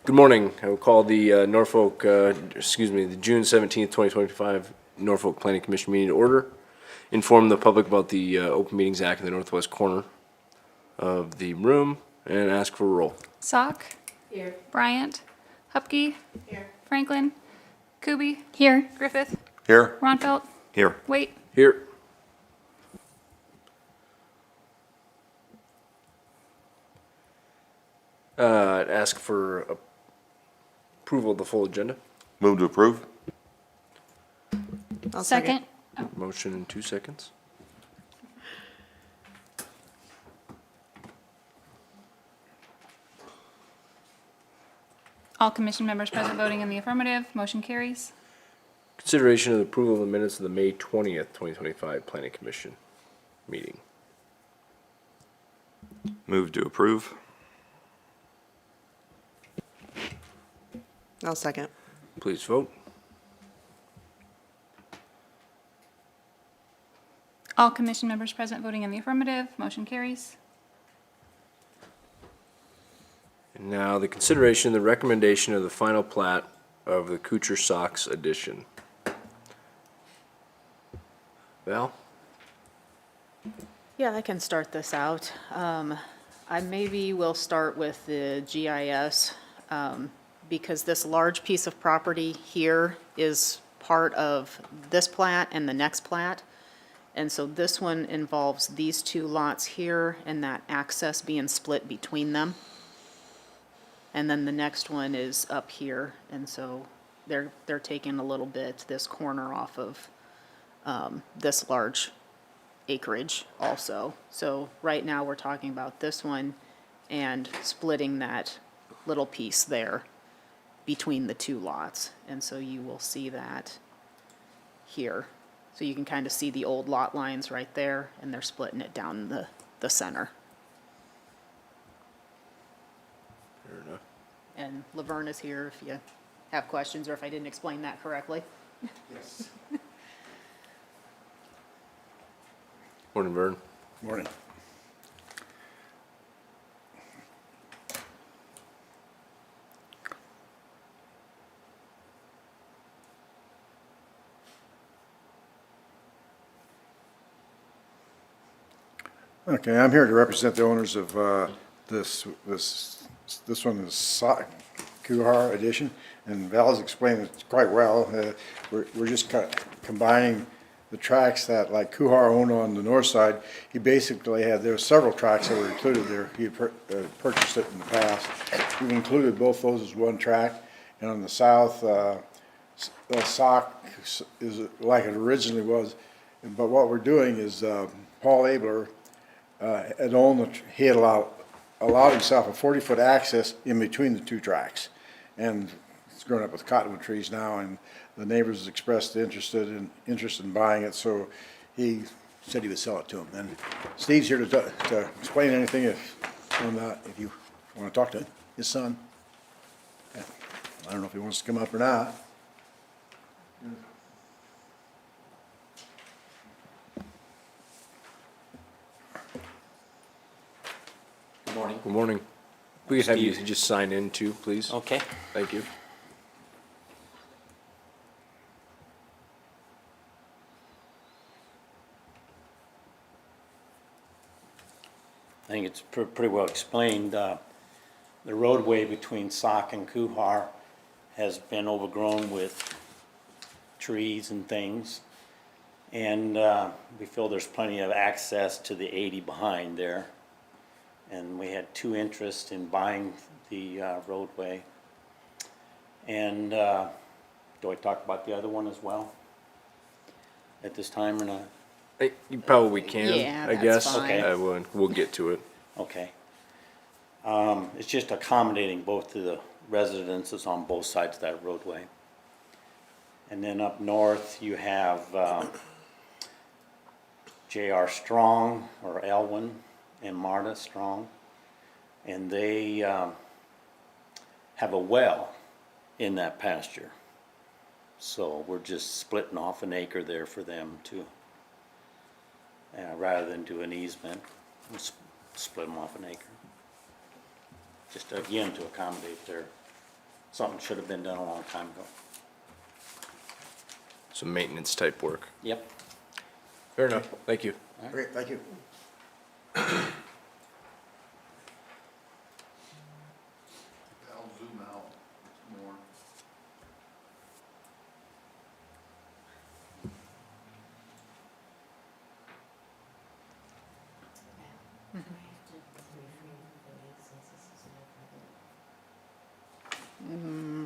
Good morning. I will call the the June 17th, 2025 Norfolk Planning Commission meeting to order. Inform the public about the Open Meetings Act in the northwest corner of the room and ask for a roll. Sock. Here. Bryant. Hupkey. Here. Franklin. Kuby. Here. Griffith. Here. Ronfelt. Here. Wait. Here. I'd ask for approval of the full agenda. Move to approve. I'll Second. Motion in 2 seconds. All commission members present voting in the affirmative. Motion carries. Consideration of the approval of the minutes of the May 20th, 2025 Planning Commission meeting. Move to approve. I'll second. Please vote. All commission members present voting in the affirmative. Motion carries. And now the consideration of the recommendation of the final plat of the Kuchar Sox addition. Val? Yeah, I can start this out. I maybe will start with the GIS, because this large piece of property here is part of this plat and the next plat. And so this one involves these two lots here and that access being split between them. And then the next one is up here, and so they're taking a little bit, this corner off of this large acreage also. So right now, we're talking about this one and splitting that little piece there between the two lots. And so you will see that here. So you can kind of see the old lot lines right there, and they're splitting it down the center. Fair enough. And Laverne is here if you have questions or if I didn't explain that correctly. Yes. Morning, Vern. Morning. Okay, I'm here to represent the owners of this one is Kuhar edition, and Val's explained it quite well. We're just combining the tracks that like Kuhar owned on the north side. He basically there were several tracks that were included there. He had purchased it in the past. We've included both those as one track, and on the south, the sock is like it originally was. But what we're doing is Paul Abler had owned he had allowed himself a 40-foot access in between the two tracks, and it's grown up with cottonwood trees now, and the neighbors expressed interest in buying it, so he said he would sell it to him. And Steve's here to explain anything if you want to talk to his son. I don't know if he wants to come up or not. Good morning. Good morning. We could have you Steve. just sign in too, please. Okay. Thank you. I think it's pretty well explained. The roadway between Sauk and Kuhar has been overgrown with trees and things. And we feel there's plenty of access to the 80 behind there. And we had two interests in buying the roadway. And do I talk about the other one as well at this time or not? You probably can, Yeah, I that's guess. fine. Okay. We'll get to it. Okay. It's just accommodating both of the residences on both sides of that roadway. And then up north, you have J.R. Strong, or Elwin, and Marta Strong. And they have a well in that pasture. So we're just splitting off an acre there for them to, rather than do an easement, we'll split them off an acre. Just again to accommodate their something should have been done a long time ago. Some maintenance type work. Yep. Fair enough. Thank you. Great, thank you. I'll zoom out more.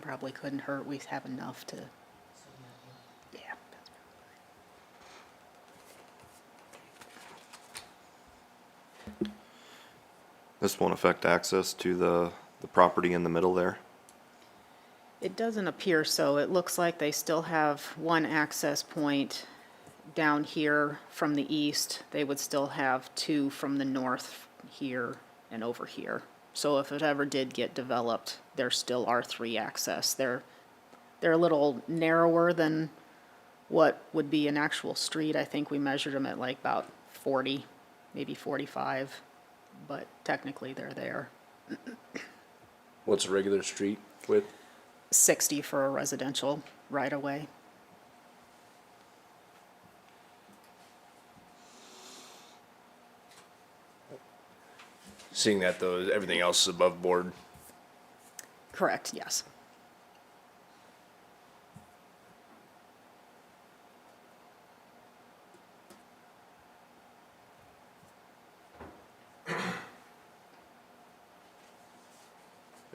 Probably couldn't hurt, we have enough to, yeah. This won't affect access to the property in the middle there? It doesn't appear so. It looks like they still have one access point down here from the east. They would still have two from the north here and over here. So if it ever did get developed, there still are three access. They're a little narrower than what would be an actual street. I think we measured them at like about 40, maybe 45, but technically they're there. What's a regular street width? 60 for a residential right-of-way. Seeing that though, everything else is above board. Correct, yes.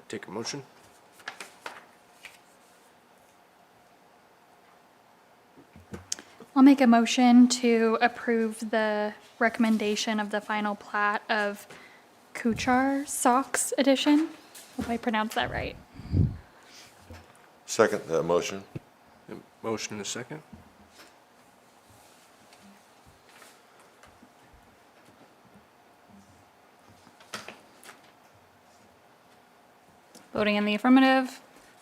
Take a motion. I'll make a motion to approve the recommendation of the final plat of Kuchar Sox Edition. Hope I pronounced that right. Second that motion. Motion and a second. Voting in the affirmative,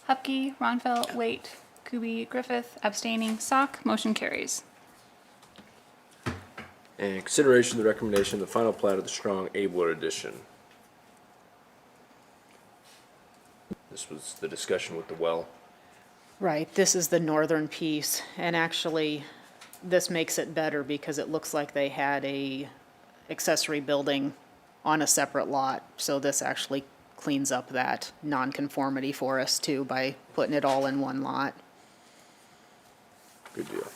Hupkey, Ronfelt, Waite, Kuby, Griffith, abstaining, Sock, motion carries. And consideration of the recommendation of the final plat of the Strong Abler Edition. This was the discussion with the well. Right, this is the northern piece, and actually, this makes it better because it looks like they had a accessory building on a separate lot, so this actually cleans up that nonconformity for us too by putting it all in one lot. Good deal.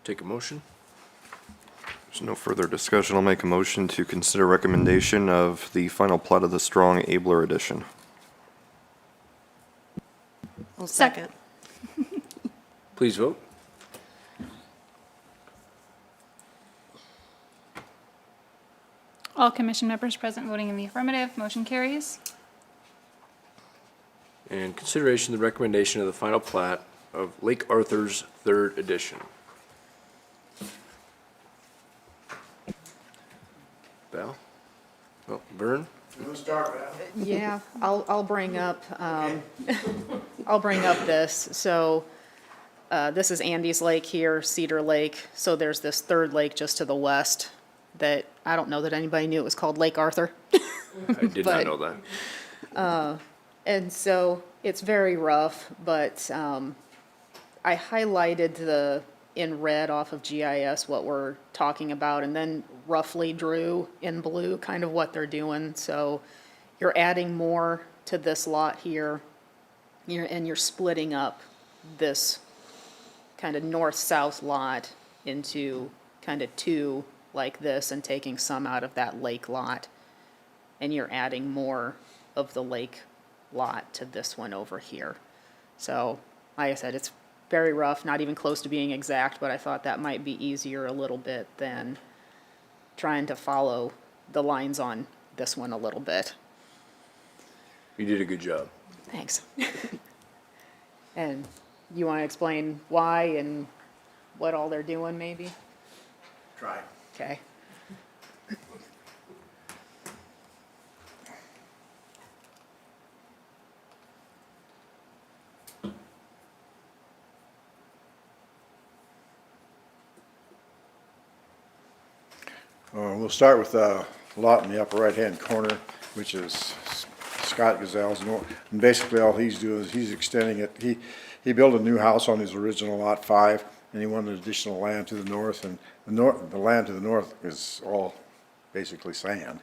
Take a motion. There's no further discussion. I'll make a motion to consider recommendation of the final plat of the Strong Abler Edition. Well, Second. Please vote. All commission members present voting in the affirmative, motion carries. And consideration of the recommendation of the final plat of Lake Arthur's Third Edition. Val? Well, Vern? You want to start, Val? Yeah, I'll bring up, I'll bring up this. So, this is Andy's Lake here, Cedar Lake. So there's this third lake just to the west that, I don't know that anybody knew it was called Lake Arthur. I did not But- know that. And so it's very rough, but I highlighted in red off of GIS what we're talking about, and then roughly drew in blue kind of what they're doing. So you're adding more to this lot here, and you're splitting up this kind of north-south lot into kind of two like this and taking some out of that lake lot. And you're adding more of the lake lot to this one over here. So, like I said, it's very rough, not even close to being exact, but I thought that might be easier a little bit than trying to follow the lines on this one a little bit. You did a good job. Thanks. And you want to explain why and what all they're doing, maybe? Try. Okay. We'll start with the lot in the upper right-hand corner, which is Scott Gazelle's. And basically, all he's doing is he's extending it. He built a new house on his original Lot 5, and he wanted additional land to the north, and the land to the north is all basically sand.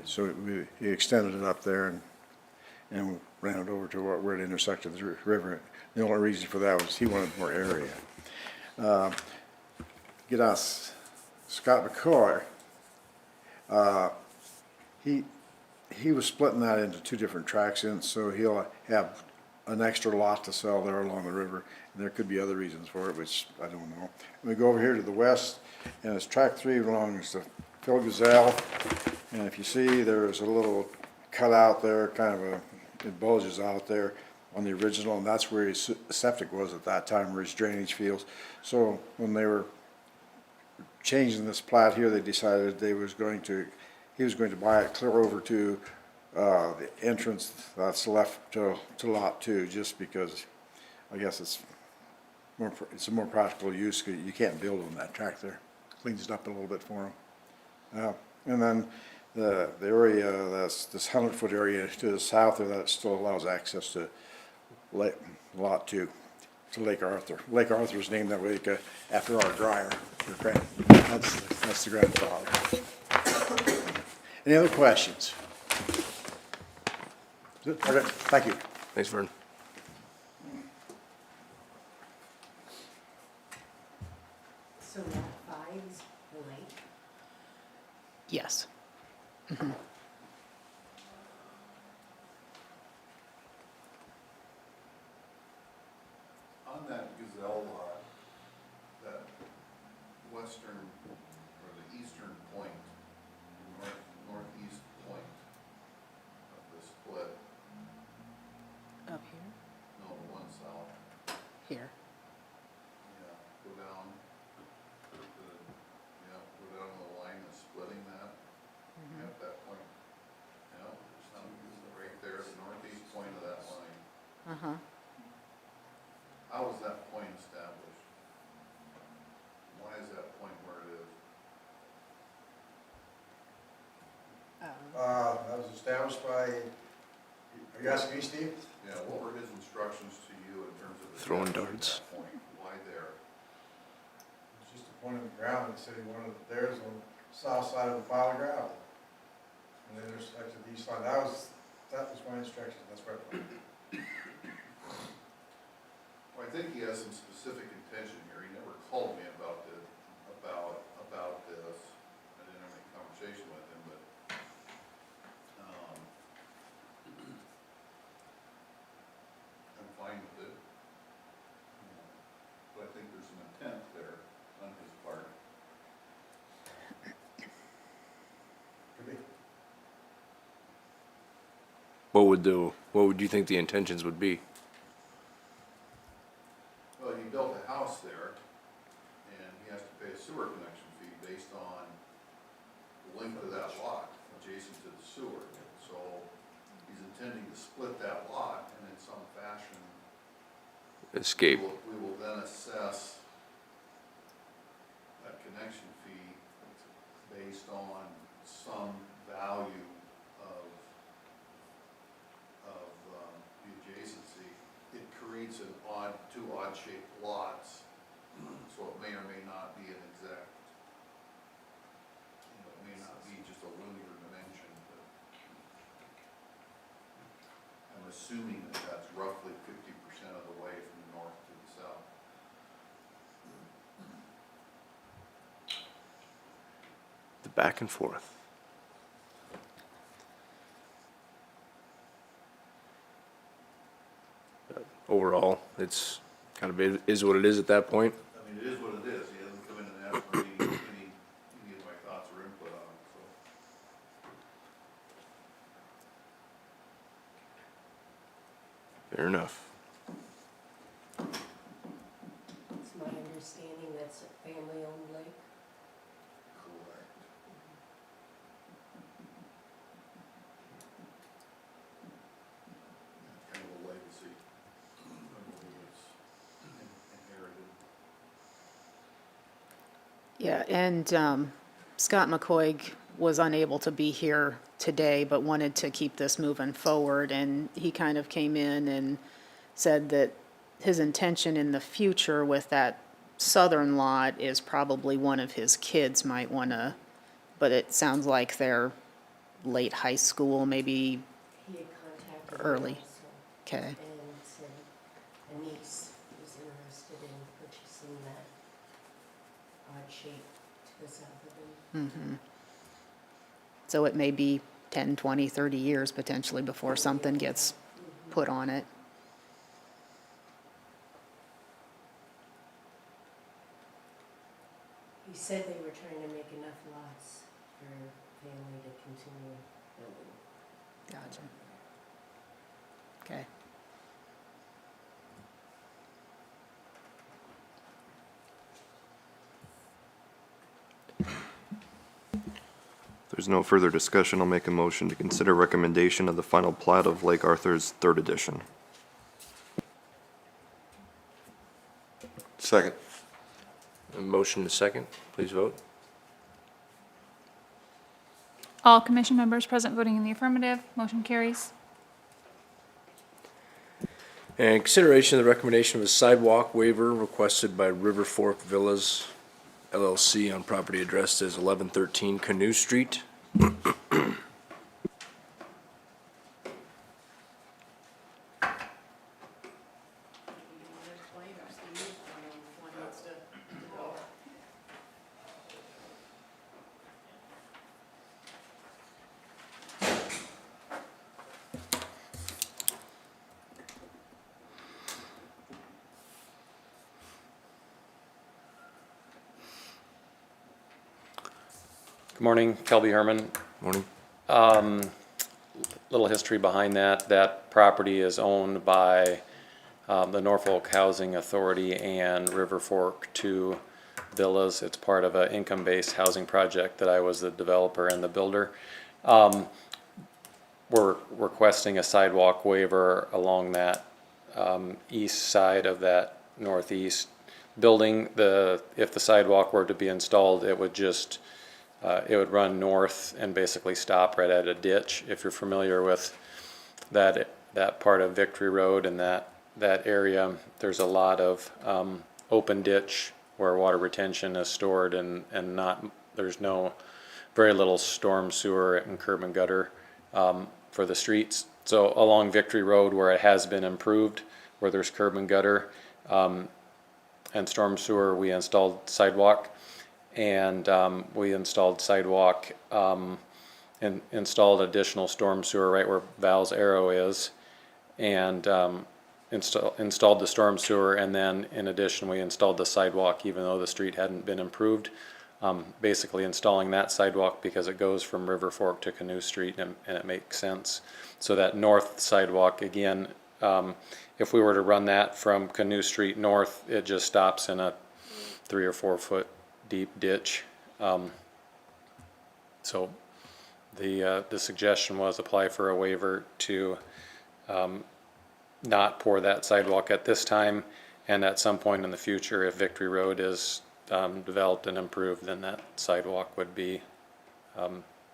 So he extended it up there and ran it over to where it intersected the river. The only reason for that was he wanted more area. Get us, Scott McCoy, he was splitting that into two different tracks, and so he'll have an extra lot to sell there along the river. And there could be other reasons for it, which I don't know. We go over here to the west, and it's track 3 belongs to Phil Gazelle. And if you see, there's a little cutout there, kind of it bulges out there on the original, and that's where his septic was at that time, where his drainage fields. So when they were changing this plat here, they decided he was going to buy it clear over to the entrance that's left to Lot 2, just because I guess it's a more practical use, 'cause you can't build on that track there. Cleans it up a little bit for them. And then the area, that's this 100-foot area to the south of that still allows access to Lot 2, to Lake Arthur. Lake Arthur is named that way after our dryer. That's the grandfather. Any other questions? Good, okay, thank you. Thanks, Vern. So lot 5 is blank? Yes. On that Gazelle lot, that western or the eastern point, northeast point of the split, Up here? no, the one south, Here. yeah, go down the line that's splitting that, at that point. Yeah, there's some, right there, the northeast point of that line. Uh-huh. How was that point established? Why is that point where it is? That was established by, are you asking me, Steve? Yeah, what were his instructions to you in terms of Throwing establishing darts. that point? Why there? It's just a point in the ground, and the city wanted it there, on the south side of the pile of gravel. And then there's actually the east line, that was my instruction, that's where I put it. Well, I think he has some specific intention here. He never called me about this. I didn't have any conversation with him, but, I'm fine with it. But I think there's some intent there on his part. Could be. What would you think the intentions would be? Well, he built a house there, and he has to pay a sewer connection fee based on the length of that lot adjacent to the sewer. So he's intending to split that lot, and in some fashion, Escape. we will then assess that connection fee based on some value of the adjacency. It creates two odd-shaped lots, so it may or may not be an exact, it may not be just a linear dimension, but I'm assuming that that's roughly 50% of the way from the north to the south. The back and forth. Overall, it's kind of is what it is at that point. I mean, it is what it is. He hasn't come in and asked for any of my thoughts or input on it, so. Fair enough. It's my understanding that's a family-owned lake. Correct. Kind of a legacy. I believe it's inherited. Yeah, and Scott McCoy was unable to be here today, but wanted to keep this moving forward, and he kind of came in and said that his intention in the future with that southern lot is probably one of his kids might want to, but it sounds like they're late high school, maybe He had contacted me early. also Okay. and said a niece was interested in purchasing that odd shape to the south of him. So it may be 10, 20, 30 years potentially before something gets put on it. He said they were trying to make enough lots for family to continue building. Gotcha. Okay. If there's no further discussion, I'll make a motion to consider recommendation of the final plat of Lake Arthur's third edition. Second. A motion to second, please vote. All commission members present voting in the affirmative, motion carries. And consideration of the recommendation of a sidewalk waiver requested by River Fork Villas LLC on property addressed as 1113 Canoe Street. Good morning, Kelby Herman. Morning. Little history behind that. That property is owned by the Norfolk Housing Authority and River Fork 2 Villas. It's part of an income-based housing project that I was the developer and the builder. We're requesting a sidewalk waiver along that east side of that northeast building. If the sidewalk were to be installed, it would just it would run north and basically stop right at a ditch. If you're familiar with that part of Victory Road and that area, there's a lot of open ditch where water retention is stored and there's very little storm sewer and curb and gutter for the streets. So along Victory Road where it has been improved, where there's curb and gutter and storm sewer, we installed sidewalk. And we installed sidewalk and installed additional storm sewer right where Val's arrow is, and installed the storm sewer, and then in addition we installed the sidewalk even though the street hadn't been improved. Basically installing that sidewalk because it goes from River Fork to Canoe Street and it makes sense. So that north sidewalk, again, if we were to run that from Canoe Street north, it just stops in a 3 or 4 foot deep ditch. So the suggestion was apply for a waiver to not pour that sidewalk at this time, and at some point in the future, if Victory Road is developed and improved, then that sidewalk would be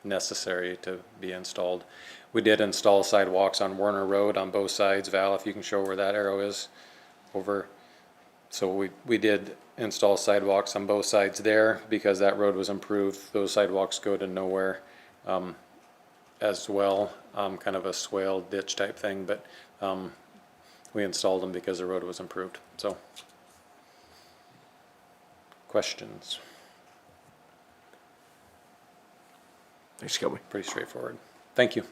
necessary to be installed. We did install sidewalks on Werner Road on both sides. Val, if you can show where that arrow is over. So we did install sidewalks on both sides there because that road was improved. Those sidewalks go to nowhere as well, kind of a swale ditch type thing, but we installed them because the road was improved. So, questions? Thanks, Kelby. Pretty straightforward. Thank you.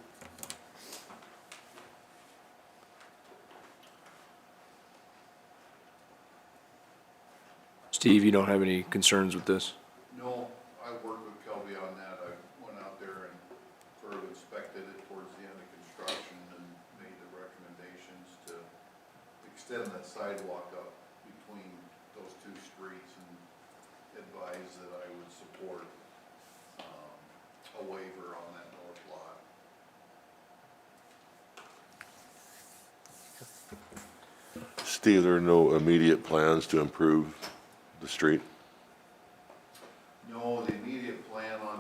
Steve, you don't have any concerns with this? No, I worked with Kelby on that. I went out there and sort of inspected it towards the end of construction and made the recommendations to extend that sidewalk up between those two streets and advised that I would support a waiver on that north lot. Steve, there are no immediate plans to improve the street? No, the immediate plan on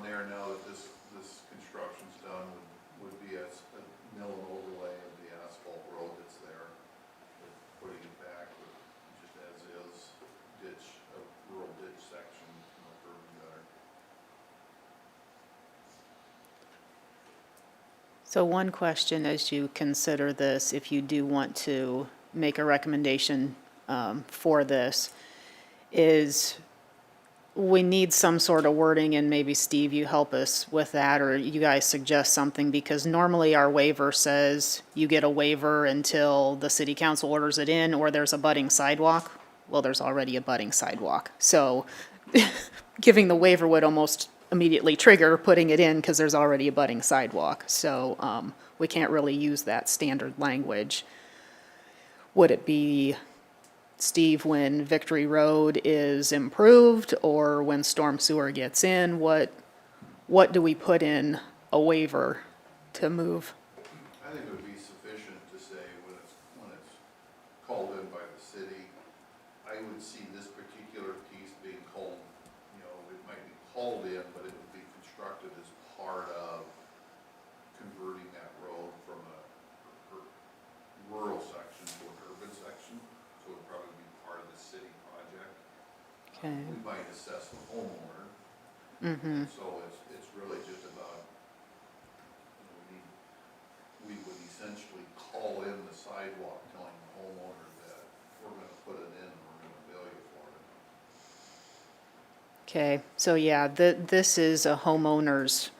So one question as you consider this, if you do want to make a recommendation for this, is we need some sort of wording, and maybe Steve, you help us with that, or you guys suggest something, because normally our waiver says you get a waiver until the city council orders it in, or there's a budding sidewalk. Well, there's already a budding sidewalk. So giving the waiver would almost immediately trigger putting it in because there's already a budding sidewalk. So we can't really use that standard language. Would it be, Steve, when Victory Road is improved or when storm sewer gets in, what do we put in a waiver to move? I think it would be sufficient to say when it's called in by the city. I would see this particular piece being called, it might be called in, but it would be constructed as part of converting that road from a rural section to an urban section. So it would probably be part of the city project. Okay. We might assess the homeowner. So it's really just about, we would essentially call in the sidewalk telling the homeowner that we're gonna put it in and we're gonna bill you for it. Okay, so yeah, this is a homeowner's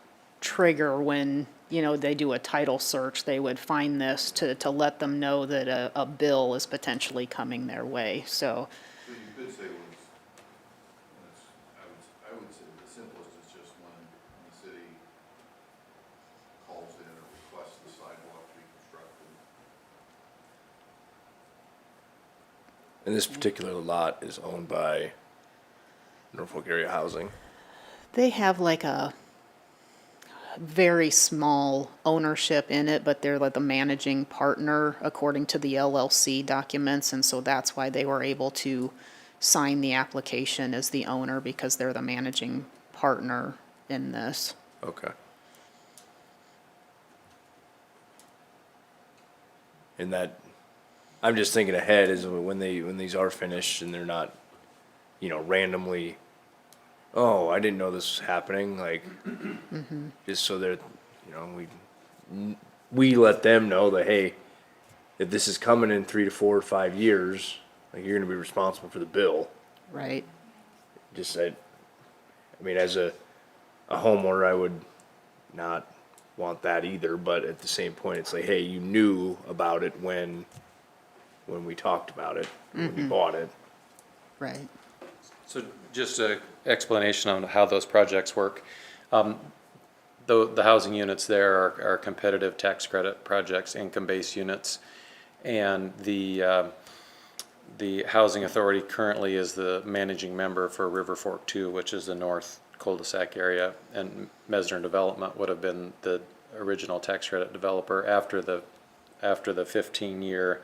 trigger when, they do a title search, they would find this to let them know that a bill is potentially coming their way, so. So you could say I would say the simplest is just when the city calls in or requests the sidewalk to be constructed. And this particular lot is owned by Norfolk Area Housing. They have like a very small ownership in it, but they're like the managing partner according to the LLC documents, and so that's why they were able to sign the application as the owner, because they're the managing partner in this. Okay. And that, I'm just thinking ahead is when these are finished and they're not, randomly, oh, I didn't know this was happening, like, just so they're, we let them know that, hey, if this is coming in 3 to 4 or 5 years, like, you're gonna be responsible for the bill. Right. Just that, as a homeowner, I would not want that either, but at the same point, it's like, hey, you knew about it when we talked about it, when you bought it. Right. So just a explanation on how those projects work. The housing units there are competitive tax credit projects, income-based units. And the Housing Authority currently is the managing member for River Fork 2, which is the north cul-de-sac area. And Mesner Development would have been the original tax credit developer. After the 15-year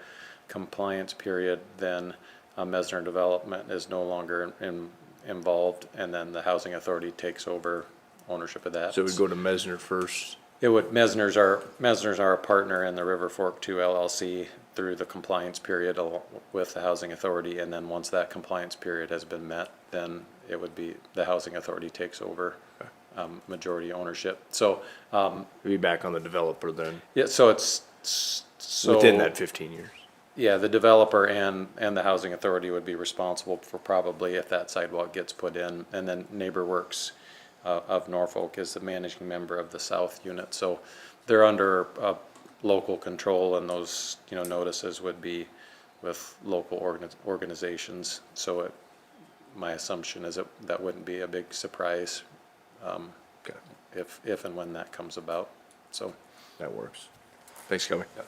compliance period, then Mesner Development is no longer involved, and then the Housing Authority takes over ownership of that. So we go to Mesner first. It would, Mesner's are a partner in the River Fork 2 LLC through the compliance period with the Housing Authority, and then once that compliance period has been met, then it would be, the Housing Authority takes over majority ownership. So, We'll be back on the developer then, yeah, so it's, within that 15 years. Yeah, the developer and the Housing Authority would be responsible for probably if that sidewalk gets put in. And then NeighborWorks of Norfolk is the managing member of the south unit. So they're under local control, and those, notices would be with local organizations. So my assumption is that wouldn't be a big surprise Okay, if and when that comes about. So. that works. Thanks, Kelly. Yep.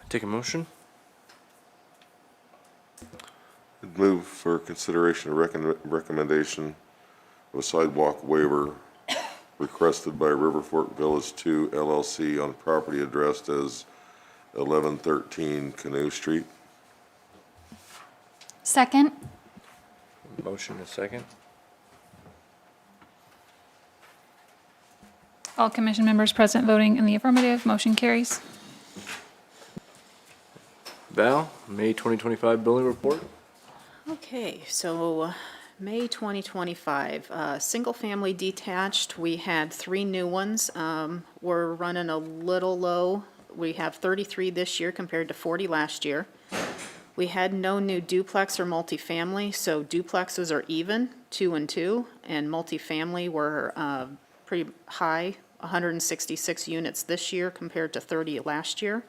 Take a motion? Move for consideration of recommendation of a sidewalk waiver requested by River Fork Village 2 LLC on property addressed as 1113 Canoe Street. Second? Motion a second. All commission members present voting in the affirmative, motion carries. Val, May 2025 building report? Okay, so May 2025, single-family detached, we had 3 new ones. We're running a little low. We have 33 this year compared to 40 last year. We had no new duplex or multifamily, so duplexes are even, 2 and 2, and multifamily were pretty high, 166 units this year compared to 30 last year.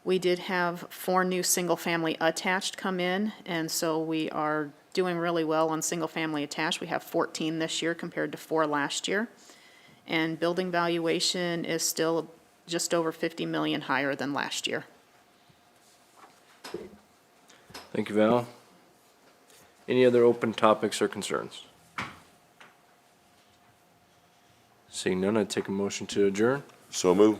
We did have 4 new single-family attached come in, and so we are doing really well on single-family attached. We have 14 this year compared to 4 last year. And building valuation is still just over 50 million higher than last year. Thank you, Val. Any other open topics or concerns? Seeing none, I'd take a motion to adjourn. So move.